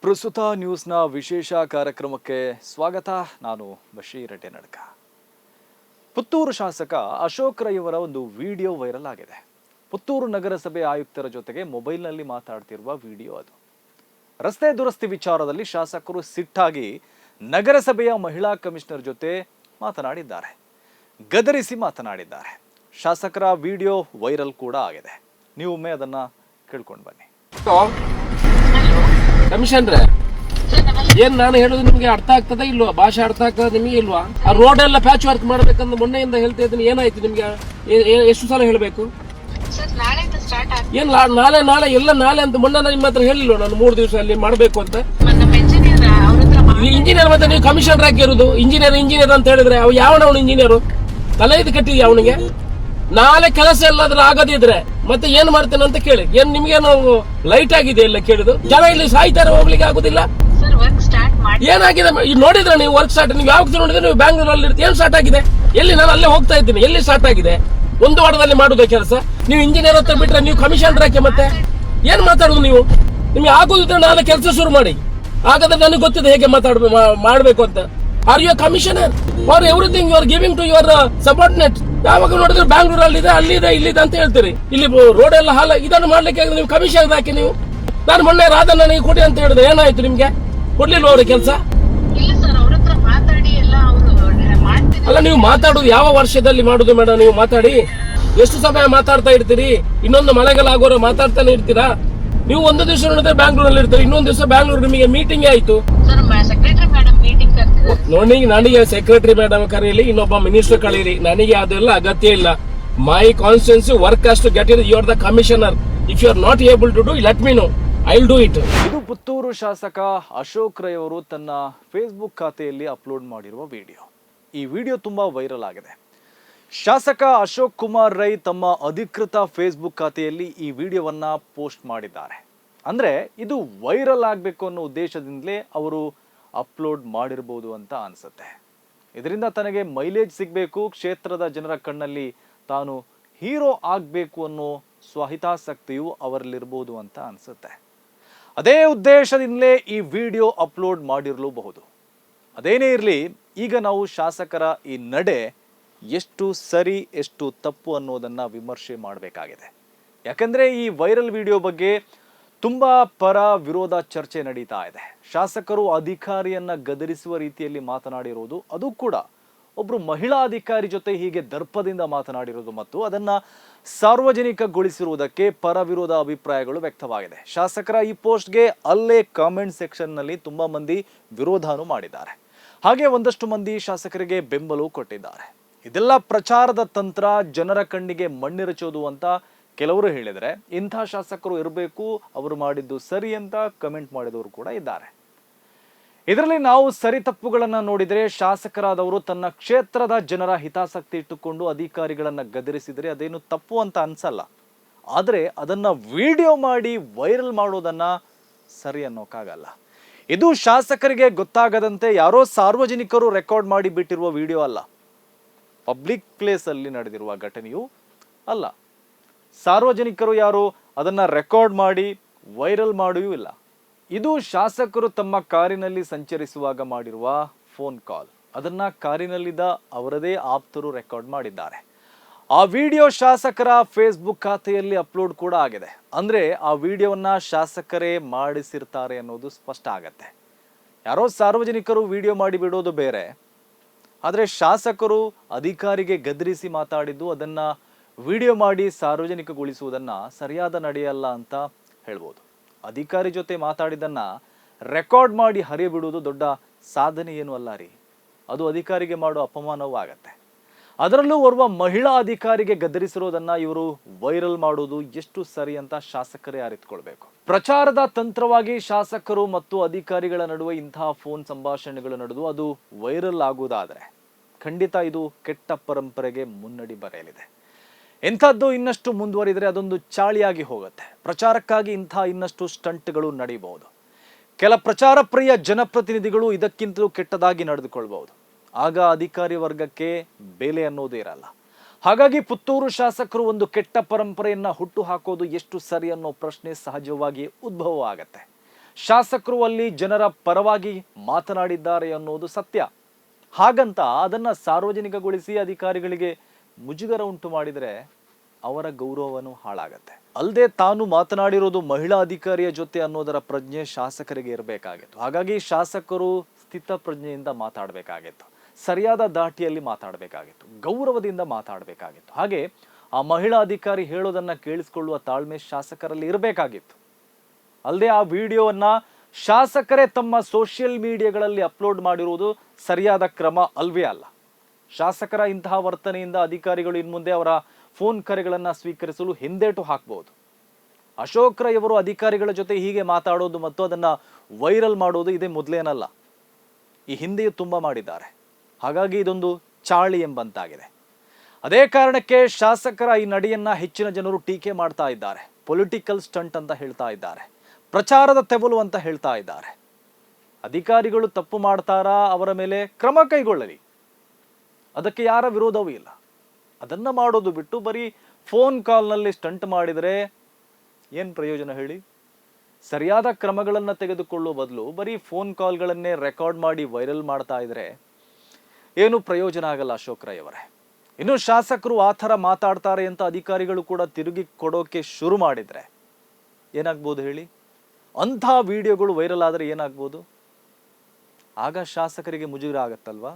ಪ್ರಸ್ತುತ ನ್ಯೂಸ್ನ ವಿಶೇಷ ಕಾರ್ಯಕ್ರಮಕ್ಕೆ ಸ್ವಾಗತ. ನಾನು ಬಶೀರ್ ನಡ್ಕ. ಪುತ್ತೂರು ಶಾಸಕ ಅಶೋಕ್ ರೈ ಅವರ ಒಂದು ವಿಡಿಯೋ ವೈರಲ್ ಆಗಿದೆ. ಪುತ್ತೂರು ನಗರಸಭೆ ಆಯುಕ್ತರ ಜೊತೆಗೆ ಮೊಬೈಲ್ನಲ್ಲಿ ಮಾತಾಡ್ತಿರುವ ವಿಡಿಯೋ ಅದು. ರಸ್ತೆ ದುರಸ್ತಿ ವಿಚಾರದಲ್ಲಿ ಶಾಸಕರು ಸಿಟ್ಟಾಗಿ ನಗರಸಭೆಯ ಮಹಿಳಾ ಕಮಿಷನರ್ ಜೊತೆ ಮಾತನಾಡಿದ್ದಾರೆ, ಗದರಿಸಿ ಮಾತನಾಡಿದ್ದಾರೆ. ಶಾಸಕರ ವಿಡಿಯೋ ವೈರಲ್ ಕೂಡ ಆಗಿದೆ. ನೀವು ಒಮ್ಮೆ ಅದನ್ನ ಕೇಳ್ಕೊಂಡು ಬನ್ನಿ. ಕಮಿಷನ್ರೆ, ಏನ್ ನಾನು ಹೇಳೋದು ನಿಮ್ಗೆ ಅರ್ಥ ಆಗ್ತದ ಇಲ್ವಾ? ಭಾಷೆ ಅರ್ಥ ಆಗ್ತದ ನಿಮಗೆ ಇಲ್ವಾ? ಆ ರೋಡ್ ಎಲ್ಲ ಪ್ಯಾಚ್ ವರ್ಕ್ ಮಾಡ್ಬೇಕಂತ ಮೊನ್ನೆಯಿಂದ ಹೇಳ್ತಾ ಇದ್ದೀನಿ. ಏನಾಯ್ತು ನಿಮ್ಗೆ? ಎಷ್ಟು ಸಲ ಹೇಳ್ಬೇಕು? ಏನ್ ನಾಳೆ ಎಲ್ಲ ನಾಳೆ ಅಂತ ಮೊನ್ನೆ ನಿಮ್ಮ ಹತ್ರ ಹೇಳಿಲ್ವ ನಾನು 3 ದಿವಸ ಅಲ್ಲಿ ಮಾಡ್ಬೇಕು ಅಂತ? ಇಂಜಿನಿಯರ್ ಮತ್ತೆ ನೀವು ಕಮಿಷನರ್ ಆಗಿರೋದು ಇಂಜಿನಿಯರ್ ಅಂತ ಹೇಳಿದ್ರೆ ಅವ್ ಯಾವನವನು ಇಂಜಿನಿಯರ್? ತಲೆ ಇದು ಕಟ್ಟಿದ್ಯಾ ಅವನಿಗೆ? ನಾಳೆ ಕೆಲಸ ಎಲ್ಲಾದ್ರೂ ಆಗದಿದ್ರೆ ಮತ್ತೆ ಏನ್ ಮಾಡ್ತೇನೆ ಅಂತ ಕೇಳಿ. ಏನ್ ನಿಮ್ಗೆ ನಾವು ಲೈಟ್ ಆಗಿದೆ ಎಲ್ಲ ಕೇಳಿದ್ರು? ಜನ ಇಲ್ಲಿ ಸಾಯ್ತಾರೆ, ಹೋಗ್ಲಿಕ್ಕೆ ಆಗುದಿಲ್ಲ. ಏನಾಗಿದೆ ನೋಡಿದ್ರೆ ನೀವು ವರ್ಕ್ ಸ್ಟಾರ್ಟ್ ನೀವು ಯಾವಾಗ ನೋಡಿದ್ರೆ ನೀವು ಬ್ಯಾಂಗ್ಳೂರಲ್ಲಿ ಏನ್ ಸ್ಟಾರ್ಟ್ ಆಗಿದೆ? ಎಲ್ಲಿ? ನಾನು ಅಲ್ಲೇ ಹೋಗ್ತಾ ಇದ್ದೀನಿ. ಎಲ್ಲಿ ಸ್ಟಾರ್ಟ್ ಆಗಿದೆ? 1 ವಾರದಲ್ಲಿ ಮಾಡುದೇ ಕೆಲಸ. ನೀವು ಇಂಜಿನಿಯರ್ ಹತ್ರ ಬಿಟ್ರೆ ನೀವು ಕಮಿಷನರ್ ಹಾಕಿ ಮತ್ತೆ ಏನ್ ಮಾತಾಡುದು ನೀವು? ನಿಮ್ಗೆ ಆಗುದಿದ್ರೆ ನಾಳೆ ಕೆಲಸ ಶುರು ಮಾಡಿ. ಹಾಗಾದ್ರೆ ನನಗೆ ಗೊತ್ತಿದೆ ಹೇಗೆ ಮಾಡ್ಬೇಕು ಅಂತ. Are you commissioner for everything you are giving to your subordinate? ಯಾವಾಗ ನೋಡಿದ್ರೆ ಬ್ಯಾಂಗ್ಳೂರಲ್ಲಿ ಇದೆ, ಅಲ್ಲಿದೆ, ಇಲ್ಲಿದೆ ಅಂತ ಹೇಳ್ತೀರಿ. ಇಲ್ಲಿ ರೋಡ್ ಎಲ್ಲ ಹಾಲ ಇದನ್ನು ಮಾಡ್ಲಿಕ್ಕೆ ನೀವು ಕಮಿಷನ್ ಹಾಕಿ ನೀವು. ನಾನು ಮೊನ್ನೆ ರಾಧನ್ ನನಗೆ ಕೊಡಿ ಅಂತ ಹೇಳಿದೆ. ಏನಾಯ್ತು ನಿಮ್ಗೆ? ಕೊಡ್ಲಿಲ್ವ ಅವ್ರ ಕೆಲಸ? ಅಲ್ಲ, ನೀವು ಮಾತಾಡುದು ಯಾವ ವರ್ಷದಲ್ಲಿ ಮಾಡುದು ಮೇಡಮ್? ನೀವು ಮಾತಾಡಿ ಎಷ್ಟು ಸಮಯ ಮಾತಾಡ್ತಾ ಇರ್ತೀರಿ? ಇನ್ನೊಂದು ಮಳೆಗಾಲ ಆಗೋರು ಮಾತಾಡ್ತಾನೆ ಇರ್ತೀರಾ? ನೀವು ಒಂದು ದಿವಸ ನೋಡಿದ್ರೆ ಬ್ಯಾಂಗ್ಳೂರಲ್ಲಿ ಇರ್ತೀರಿ, ಇನ್ನೊಂದು ದಿವಸ ಬ್ಯಾಂಗ್ಳೂರ್ ನಿಮಗೆ ಮೀಟಿಂಗ್ ಆಯ್ತು ನೋಡಿ. ನನಗೆ ಸೆಕ್ರೆಟರಿ ಮೇಡಮ್ ಕರೀಲಿ, ಇನ್ನೊಬ್ಬ ಮಿನಿಸ್ಟರ್ ಕರೀಲಿ, ನನಗೆ ಅದೆಲ್ಲ ಅಗತ್ಯ ಇಲ್ಲ. My constituency work has to get it. You are the commissioner. If you are not able to do, let me know, I will do it. ಇದು ಪುತ್ತೂರು ಶಾಸಕ ಅಶೋಕ್ ರೈ ಅವರು ತನ್ನ ಫೇಸ್ಬುಕ್ ಖಾತೆಯಲ್ಲಿ ಅಪ್ಲೋಡ್ ಮಾಡಿರುವ ವಿಡಿಯೋ. ಈ ವಿಡಿಯೋ ತುಂಬಾ ವೈರಲ್ ಆಗಿದೆ. ಶಾಸಕ ಅಶೋಕ್ ಕುಮಾರ್ ರೈ ತಮ್ಮ ಅಧಿಕೃತ ಫೇಸ್ಬುಕ್ ಖಾತೆಯಲ್ಲಿ ಈ ವಿಡಿಯೋವನ್ನ ಪೋಸ್ಟ್ ಮಾಡಿದ್ದಾರೆ. ಅಂದ್ರೆ ಇದು ವೈರಲ್ ಆಗಬೇಕು ಅನ್ನೋ ಉದ್ದೇಶದಿಂದಲೇ ಅವರು ಅಪ್ಲೋಡ್ ಮಾಡಿರಬಹುದು ಅಂತ ಅನ್ಸುತ್ತೆ. ಇದರಿಂದ ತನಗೆ ಮೈಲೇಜ್ ಸಿಗಬೇಕು, ಕ್ಷೇತ್ರದ ಜನರ ಕಣ್ಣಲ್ಲಿ ತಾನು ಹೀರೋ ಆಗಬೇಕು ಅನ್ನೋ ಸ್ವಹಿತಾಸಕ್ತಿಯು ಅವರಲ್ಲಿರ್ಬೋದು ಅಂತ ಅನ್ಸುತ್ತೆ. ಅದೇ ಉದ್ದೇಶದಿಂದಲೇ ಈ ವಿಡಿಯೋ ಅಪ್ಲೋಡ್ ಮಾಡಿರಲೂಬಹುದು. ಅದೇನೇ ಇರಲಿ, ಈಗ ನಾವು ಶಾಸಕರ ಈ ನಡೆ ಎಷ್ಟು ಸರಿ ಎಷ್ಟು ತಪ್ಪು ಅನ್ನೋದನ್ನ ವಿಮರ್ಶೆ ಮಾಡಬೇಕಾಗಿದೆ. ಯಾಕಂದ್ರೆ ಈ ವೈರಲ್ ವಿಡಿಯೋ ಬಗ್ಗೆ ತುಂಬಾ ಪರ ವಿರೋಧ ಚರ್ಚೆ ನಡೀತಾ ಇದೆ. ಶಾಸಕರು ಅಧಿಕಾರಿಯನ್ನ ಗದರಿಸುವ ರೀತಿಯಲ್ಲಿ ಮಾತನಾಡಿರೋದು, ಅದು ಕೂಡ ಒಬ್ರು ಮಹಿಳಾ ಅಧಿಕಾರಿ ಜೊತೆ ಹೀಗೆ ದರ್ಪದಿಂದ ಮಾತನಾಡಿರೋದು ಮತ್ತು ಅದನ್ನ ಸಾರ್ವಜನಿಕಗೊಳಿಸಿರುವುದಕ್ಕೆ ಪರ ವಿರೋಧ ಅಭಿಪ್ರಾಯಗಳು ವ್ಯಕ್ತವಾಗಿದೆ. ಶಾಸಕರ ಈ ಪೋಸ್ಟ್ಗೆ ಅಲ್ಲೇ ಕಾಮೆಂಟ್ ಸೆಕ್ಷನ್ ನಲ್ಲಿ ತುಂಬಾ ಮಂದಿ ವಿರೋಧನೂ ಮಾಡಿದ್ದಾರೆ. ಹಾಗೆ ಒಂದಷ್ಟು ಮಂದಿ ಶಾಸಕರಿಗೆ ಬೆಂಬಲ ಕೊಟ್ಟಿದ್ದಾರೆ. ಇದೆಲ್ಲ ಪ್ರಚಾರದ ತಂತ್ರ, ಜನರ ಕಣ್ಣಿಗೆ ಮಣ್ಣಿರಚೋದು ಅಂತ ಕೆಲವರು ಹೇಳಿದರೆ, ಇಂಥ ಶಾಸಕರು ಇರಬೇಕು, ಅವರು ಮಾಡಿದ್ದು ಸರಿ ಅಂತ ಕಮೆಂಟ್ ಮಾಡಿದವರು ಕೂಡ ಇದ್ದಾರೆ. ಇದರಲ್ಲಿ ನಾವು ಸರಿ ತಪ್ಪುಗಳನ್ನ ನೋಡಿದರೆ, ಶಾಸಕರಾದವರು ತನ್ನ ಕ್ಷೇತ್ರದ ಜನರ ಹಿತಾಸಕ್ತಿ ಇಟ್ಟುಕೊಂಡು ಅಧಿಕಾರಿಗಳನ್ನ ಗದರಿಸಿದರೆ ಅದೇನು ತಪ್ಪು ಅಂತ ಅನ್ಸಲ್ಲ. ಆದರೆ ಅದನ್ನ ವಿಡಿಯೋ ಮಾಡಿ ವೈರಲ್ ಮಾಡೋದನ್ನ ಸರಿ ಅನ್ನೋಕ್ಕಾಗಲ್ಲ. ಇದು ಶಾಸಕರಿಗೆ ಗೊತ್ತಾಗದಂತೆ ಯಾರೋ ಸಾರ್ವಜನಿಕರು ರೆಕಾರ್ಡ್ ಮಾಡಿ ಬಿಟ್ಟಿರುವ ವಿಡಿಯೋ ಅಲ್ಲ, ಪಬ್ಲಿಕ್ ಪ್ಲೇಸ್ ಅಲ್ಲಿ ನಡೆದಿರುವ ಘಟನೆಯೂ ಅಲ್ಲ. ಸಾರ್ವಜನಿಕರು ಯಾರು ಅದನ್ನ ರೆಕಾರ್ಡ್ ಮಾಡಿ ವೈರಲ್ ಮಾಡಿಯೂ ಇಲ್ಲ. ಇದು ಶಾಸಕರು ತಮ್ಮ ಕಾರಿನಲ್ಲಿ ಸಂಚರಿಸುವಾಗ ಮಾಡಿರುವ ಫೋನ್ ಕಾಲ್. ಅದನ್ನ ಕಾರಿನಲ್ಲಿದ್ದ ಅವರದೇ ಆಪ್ತರು ರೆಕಾರ್ಡ್ ಮಾಡಿದ್ದಾರೆ. ಆ ವಿಡಿಯೋ ಶಾಸಕರ ಫೇಸ್ಬುಕ್ ಖಾತೆಯಲ್ಲಿ ಅಪ್ಲೋಡ್ ಕೂಡ ಆಗಿದೆ. ಅಂದ್ರೆ ಆ ವಿಡಿಯೋವನ್ನ ಶಾಸಕರೇ ಮಾಡಿಸಿರ್ತಾರೆ ಅನ್ನೋದು ಸ್ಪಷ್ಟ ಆಗತ್ತೆ. ಯಾರೋ ಸಾರ್ವಜನಿಕರು ವಿಡಿಯೋ ಮಾಡಿ ಬಿಡೋದು ಬೇರೆ, ಆದರೆ ಶಾಸಕರು ಅಧಿಕಾರಿಗೆ ಗದರಿಸಿ ಮಾತಾಡಿದ್ದು ಅದನ್ನ ವಿಡಿಯೋ ಮಾಡಿ ಸಾರ್ವಜನಿಕಗೊಳಿಸುವುದನ್ನ ಸರಿಯಾದ ನಡೆಯಲ್ಲ ಅಂತ ಹೇಳ್ಬೋದು. ಅಧಿಕಾರಿ ಜೊತೆ ಮಾತಾಡಿದನ್ನ ರೆಕಾರ್ಡ್ ಮಾಡಿ ಹರಿಬಿಡುವುದು ದೊಡ್ಡ ಸಾಧನೆ ಏನು ಅಲ್ಲ ರೀ. ಅದು ಅಧಿಕಾರಿಗೆ ಮಾಡೋ ಅಪಮಾನವೂ ಆಗತ್ತೆ. ಅದರಲ್ಲೂ ಓರ್ವ ಮಹಿಳಾ ಅಧಿಕಾರಿಗೆ ಗದರಿಸಿರೋದನ್ನ ಇವರು ವೈರಲ್ ಮಾಡೋದು ಎಷ್ಟು ಸರಿ ಅಂತ ಶಾಸಕರೇ ಅರಿತುಕೊಳ್ಬೇಕು. ಪ್ರಚಾರದ ತಂತ್ರವಾಗಿ ಶಾಸಕರು ಮತ್ತು ಅಧಿಕಾರಿಗಳ ನಡುವೆ ಇಂತಹ ಫೋನ್ ಸಂಭಾಷಣೆಗಳು ನಡೆದು ಅದು ವೈರಲ್ ಆಗುವುದಾದ್ರೆ ಖಂಡಿತ ಇದು ಕೆಟ್ಟ ಪರಂಪರೆಗೆ ಮುನ್ನಡಿ ಬರೆಯಲಿದೆ. ಇಂಥದ್ದು ಇನ್ನಷ್ಟು ಮುಂದುವರಿದರೆ ಅದೊಂದು ಚಾಳಿಯಾಗಿ ಹೋಗುತ್ತೆ. ಪ್ರಚಾರಕ್ಕಾಗಿ ಇನ್ನಷ್ಟು ಸ್ಟಂಟ್ಗಳು ನಡೆಯಬಹುದು. ಕೆಲ ಪ್ರಚಾರ ಪ್ರಿಯ ಜನಪ್ರತಿನಿಧಿಗಳು ಇದಕ್ಕಿಂತಲೂ ಕೆಟ್ಟದಾಗಿ ನಡೆದುಕೊಳ್ಬಹುದು. ಆಗ ಅಧಿಕಾರಿ ವರ್ಗಕ್ಕೆ ಬೆಲೆ ಅನ್ನೋದೇ ಇರಲ್ಲ. ಹಾಗಾಗಿ ಪುತ್ತೂರು ಶಾಸಕರು ಒಂದು ಕೆಟ್ಟ ಪರಂಪರೆಯನ್ನ ಹುಟ್ಟು ಹಾಕೋದು ಎಷ್ಟು ಸರಿ ಅನ್ನೋ ಪ್ರಶ್ನೆ ಸಹಜವಾಗಿ ಉದ್ಭವ ಆಗತ್ತೆ. ಶಾಸಕರು ಅಲ್ಲಿ ಜನರ ಪರವಾಗಿ ಮಾತನಾಡಿದ್ದಾರೆ ಅನ್ನೋದು ಸತ್ಯ. ಹಾಗಂತ ಅದನ್ನ ಸಾರ್ವಜನಿಕಗೊಳಿಸಿ ಅಧಿಕಾರಿಗಳಿಗೆ ಮುಜುಗರ ಉಂಟು ಮಾಡಿದರೆ ಅವರ ಗೌರವವನ್ನು ಹಾಳಾಗತ್ತೆ. ಅಲ್ಲದೆ ತಾನು ಮಾತನಾಡಿರೋದು ಮಹಿಳಾ ಅಧಿಕಾರಿಯ ಜೊತೆ ಅನ್ನೋದರ ಪ್ರಜ್ಞೆ ಶಾಸಕರಿಗೆ ಇರಬೇಕಾಗಿತ್ತು. ಹಾಗಾಗಿ ಶಾಸಕರು ಸ್ಥಿತ ಪ್ರಜ್ಞೆಯಿಂದ ಮಾತಾಡಬೇಕಾಗಿತ್ತು, ಸರಿಯಾದ ದಾಟಿಯಲ್ಲಿ ಮಾತಾಡಬೇಕಾಗಿತ್ತು, ಗೌರವದಿಂದ ಮಾತಾಡಬೇಕಾಗಿತ್ತು. ಹಾಗೆ ಆ ಮಹಿಳಾ ಅಧಿಕಾರಿ ಹೇಳೋದನ್ನ ಕೇಳಿಸ್ಕೊಳ್ಳುವ ತಾಳ್ಮೆ ಶಾಸಕರಲ್ಲಿ ಇರಬೇಕಾಗಿತ್ತು. ಅಲ್ಲದೆ ಆ ವಿಡಿಯೋವನ್ನ ಶಾಸಕರೇ ತಮ್ಮ ಸೋಷಿಯಲ್ ಮೀಡಿಯಾಗಳಲ್ಲಿ ಅಪ್ಲೋಡ್ ಮಾಡಿರುವುದು ಸರಿಯಾದ ಕ್ರಮ ಅಲ್ವೇ ಅಲ್ಲ. ಶಾಸಕರ ಇಂತಹ ವರ್ತನೆಯಿಂದ ಅಧಿಕಾರಿಗಳು ಇನ್ಮುಂದೆ ಅವರ ಫೋನ್ ಕರೆಗಳನ್ನು ಸ್ವೀಕರಿಸಲು ಹಿಂದೇಟು ಹಾಕಬಹುದು. ಅಶೋಕ್ ರೈ ಅವರು ಅಧಿಕಾರಿಗಳ ಜೊತೆ ಹೀಗೆ ಮಾತಾಡೋದು ಮತ್ತು ಅದನ್ನ ವೈರಲ್ ಮಾಡೋದು ಇದೇ ಮೊದಲೇನಲ್ಲ, ಈ ಹಿಂದೆಯೂ ತುಂಬಾ ಮಾಡಿದ್ದಾರೆ. ಹಾಗಾಗಿ ಇದೊಂದು ಚಾಳಿ ಎಂಬಂತಾಗಿದೆ. ಅದೇ ಕಾರಣಕ್ಕೆ ಶಾಸಕರ ಈ ನಡೆಯನ್ನ ಹೆಚ್ಚಿನ ಜನರು ಟೀಕೆ ಮಾಡ್ತಾ ಇದ್ದಾರೆ. ಪೊಲಿಟಿಕಲ್ ಸ್ಟಂಟ್ ಅಂತ ಹೇಳ್ತಾ ಇದ್ದಾರೆ, ಪ್ರಚಾರದ ತೆವಲು ಅಂತ ಹೇಳ್ತಾ ಇದ್ದಾರೆ. ಅಧಿಕಾರಿಗಳು ತಪ್ಪು ಮಾಡ್ತಾರಾ, ಅವರ ಮೇಲೆ ಕ್ರಮ ಕೈಗೊಳ್ಳಲಿ, ಅದಕ್ಕೆ ಯಾರ ವಿರೋಧವೂ ಇಲ್ಲ. ಅದನ್ನ ಮಾಡೋದು ಬಿಟ್ಟು ಬರೀ ಫೋನ್ ಕಾಲ್ನಲ್ಲಿ ಸ್ಟಂಟ್ ಮಾಡಿದರೆ ಏನು ಪ್ರಯೋಜನ ಹೇಳಿ? ಸರಿಯಾದ ಕ್ರಮಗಳನ್ನು ತೆಗೆದುಕೊಳ್ಳುವ ಬದಲು ಬರೀ ಫೋನ್ ಕಾಲ್ಗಳನ್ನೇ ರೆಕಾರ್ಡ್ ಮಾಡಿ ವೈರಲ್ ಮಾಡ್ತಾ ಇದ್ರೆ ಏನು ಪ್ರಯೋಜನ ಆಗಲ್ಲ ಅಶೋಕ್ ರೈ ಅವರೇ. ಇನ್ನು ಶಾಸಕರು ಆ ಥರ ಮಾತಾಡ್ತಾರೆ ಅಂತ ಅಧಿಕಾರಿಗಳು ಕೂಡ ತಿರುಗಿ ಕೊಡೋಕೆ ಶುರು ಮಾಡಿದ್ರೆ ಏನಾಗ್ಬೋದು ಹೇಳಿ? ಅಂಥ ವಿಡಿಯೋಗಳು ವೈರಲ್ ಆದರೆ ಏನಾಗ್ಬೋದು? ಆಗ ಶಾಸಕರಿಗೆ ಮುಜುಗರ ಆಗತ್ತಲ್ವಾ,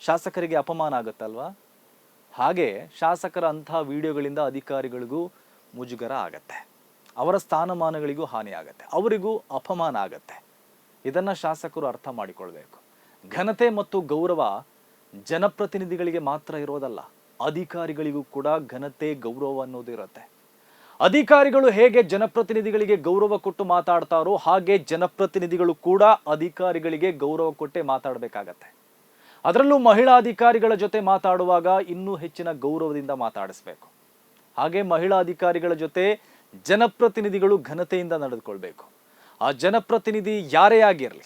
ಶಾಸಕರಿಗೆ ಅಪಮಾನ ಆಗತ್ತಲ್ವಾ? ಹಾಗೆ ಶಾಸಕರ ಅಂಥ ವಿಡಿಯೋಗಳಿಂದ ಅಧಿಕಾರಿಗಳಿಗೂ ಮುಜುಗರ ಆಗತ್ತೆ, ಅವರ ಸ್ಥಾನಮಾನಗಳಿಗೂ ಹಾನಿ ಆಗತ್ತೆ, ಅವರಿಗೂ ಅಪಮಾನ ಆಗತ್ತೆ. ಇದನ್ನ ಶಾಸಕರು ಅರ್ಥ ಮಾಡಿಕೊಳ್ಬೇಕು. ಘನತೆ ಮತ್ತು ಗೌರವ ಜನಪ್ರತಿನಿಧಿಗಳಿಗೆ ಮಾತ್ರ ಇರೋದಲ್ಲ, ಅಧಿಕಾರಿಗಳಿಗೂ ಕೂಡ ಘನತೆ ಗೌರವ ಅನ್ನೋದು ಇರುತ್ತೆ. ಅಧಿಕಾರಿಗಳು ಹೇಗೆ ಜನಪ್ರತಿನಿಧಿಗಳಿಗೆ ಗೌರವ ಕೊಟ್ಟು ಮಾತಾಡ್ತಾರೋ ಹಾಗೆ ಜನಪ್ರತಿನಿಧಿಗಳು ಕೂಡ ಅಧಿಕಾರಿಗಳಿಗೆ ಗೌರವ ಕೊಟ್ಟೆ ಮಾತಾಡಬೇಕಾಗತ್ತೆ. ಅದರಲ್ಲೂ ಮಹಿಳಾ ಅಧಿಕಾರಿಗಳ ಜೊತೆ ಮಾತಾಡುವಾಗ ಇನ್ನೂ ಹೆಚ್ಚಿನ ಗೌರವದಿಂದ ಮಾತಾಡಿಸ್ಬೇಕು. ಹಾಗೆ ಮಹಿಳಾ ಅಧಿಕಾರಿಗಳ ಜೊತೆ ಜನಪ್ರತಿನಿಧಿಗಳು ಘನತೆಯಿಂದ ನಡೆದುಕೊಳ್ಬೇಕು. ಆ ಜನಪ್ರತಿನಿಧಿ ಯಾರೇ ಆಗಿರಲಿ,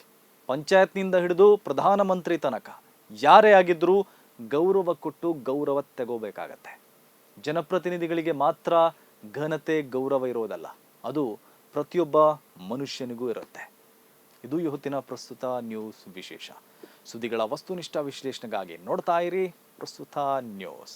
ಪಂಚಾಯತ್ನಿಂದ ಹಿಡಿದು ಪ್ರಧಾನಮಂತ್ರಿ ತನಕ ಯಾರೇ ಆಗಿದ್ರೂ ಗೌರವ ಕೊಟ್ಟು ಗೌರವ ತಗೋಬೇಕಾಗತ್ತೆ. ಜನಪ್ರತಿನಿಧಿಗಳಿಗೆ ಮಾತ್ರ ಘನತೆ ಗೌರವ ಇರೋದಲ್ಲ, ಅದು ಪ್ರತಿಯೊಬ್ಬ ಮನುಷ್ಯನಿಗೂ ಇರುತ್ತೆ. ಇದು ಇವತ್ತಿನ ಪ್ರಸ್ತುತ ನ್ಯೂಸ್ ವಿಶೇಷ. ಸುದ್ದಿಗಳ ವಸ್ತುನಿಷ್ಠ ವಿಶ್ಲೇಷಣೆಗಾಗಿ ನೋಡ್ತಾ ಇರಿ ಪ್ರಸ್ತುತ ನ್ಯೂಸ್.